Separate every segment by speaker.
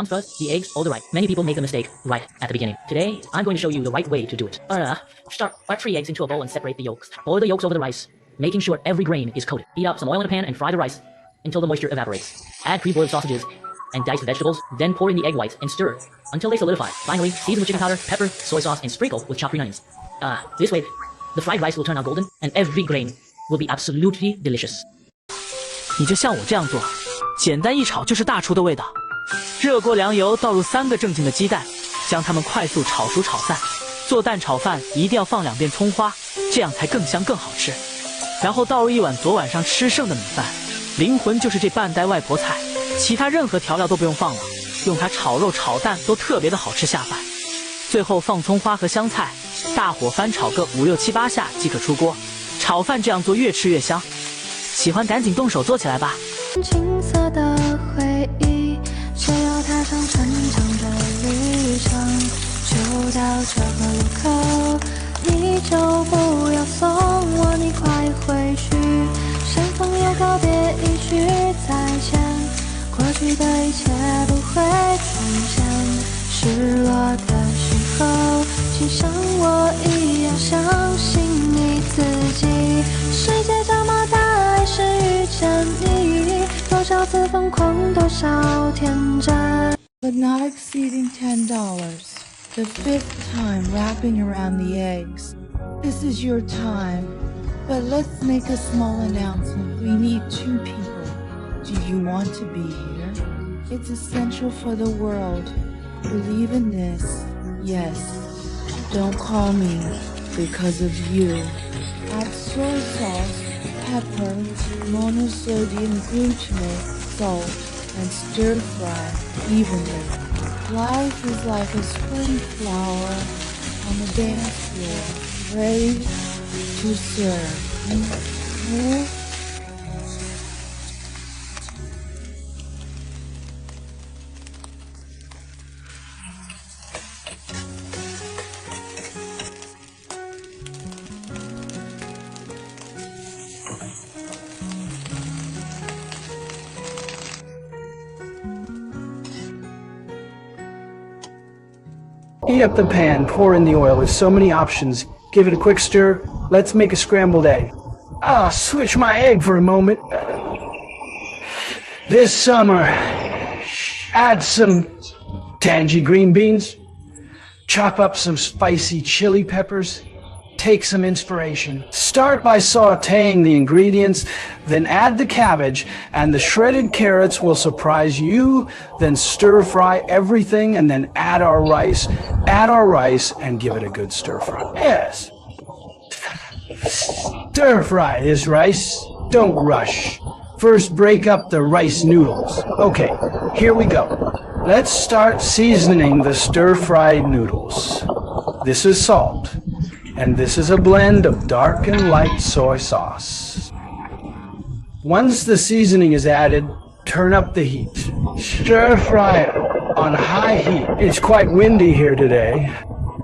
Speaker 1: comes first, the eggs or the rice? Many people make the mistake right at the beginning. Today, I'm going to show you the right way to do it. Start 3 eggs into a bowl and separate the yolks. Boil the yolks over the rice, making sure every grain is coated. Heat up some oil in a pan and fry the rice until the moisture evaporates. Add pre-boiled sausages and diced vegetables, then pour in the egg whites and stir until they solidify. Finally, season with chicken powder, pepper, soy sauce, and sprinkle with chopped green onions. This way, the fried rice will turn out golden and every grain will be absolutely delicious.
Speaker 2: 你就像我这样做，简单一炒就是大厨的味道。热锅凉油，倒入3个正经的鸡蛋，将它们快速炒熟炒散。做蛋炒饭一定要放2遍葱花，这样才更香更好吃。然后倒入1碗昨晚上吃剩的米饭，灵魂就是这半袋外婆菜，其他任何调料都不用放了，用它炒肉炒蛋都特别的好吃下饭。最后放葱花和香菜，大火翻炒个5、6、7、8下即可出锅。炒饭这样做越吃越香，喜欢赶紧动手做起来吧。
Speaker 3: 青涩的回忆，谁要踏上沉重的旅程？就到这个路口，你就不要送我，你快回去。相逢又告别，一句再见，过去的一切不会重现。失落的时候，请像我一样相信你自己。世界这么大，还是遇见你，多少次疯狂，多少天真。
Speaker 4: But not exceeding $10. The 5th time wrapping around the eggs. This is your time. But let's make a small announcement. We need 2 people. Do you want to be here? It's essential for the world. Believe in this. Yes. Don't call me because of you. Add soy sauce, pepper, monosodium glutamate, salt, and stir fry evenly. Life is like a spring flower on the dance floor, ready to serve.
Speaker 5: Heat up the pan, pour in the oil. There's so many options. Give it a quick stir. Let's make a scrambled egg. Switch my egg for a moment. This summer, add some tangy green beans. Chop up some spicy chili peppers. Take some inspiration. Start by sauteing the ingredients, then add the cabbage, and the shredded carrots will surprise you. Then stir fry everything, and then add our rice. Add our rice and give it a good stir fry. Yes. Stir fry this rice. Don't rush. First break up the rice noodles. Okay, here we go. Let's start seasoning the stir-fried noodles. This is salt. And this is a blend of dark and light soy sauce. Once the seasoning is added, turn up the heat. Stir fry it on high heat. It's quite windy here today.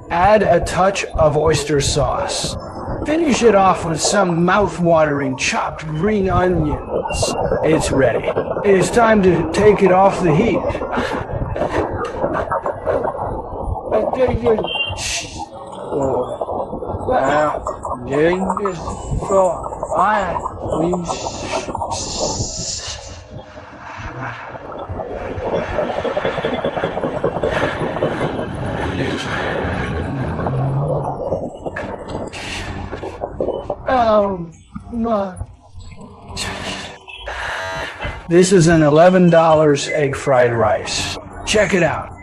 Speaker 5: Add a touch of oyster sauce. Finish it off with some mouth-watering chopped green onions. It's ready. It's time to take it off the heat. This is an $11 egg fried rice. Check it out.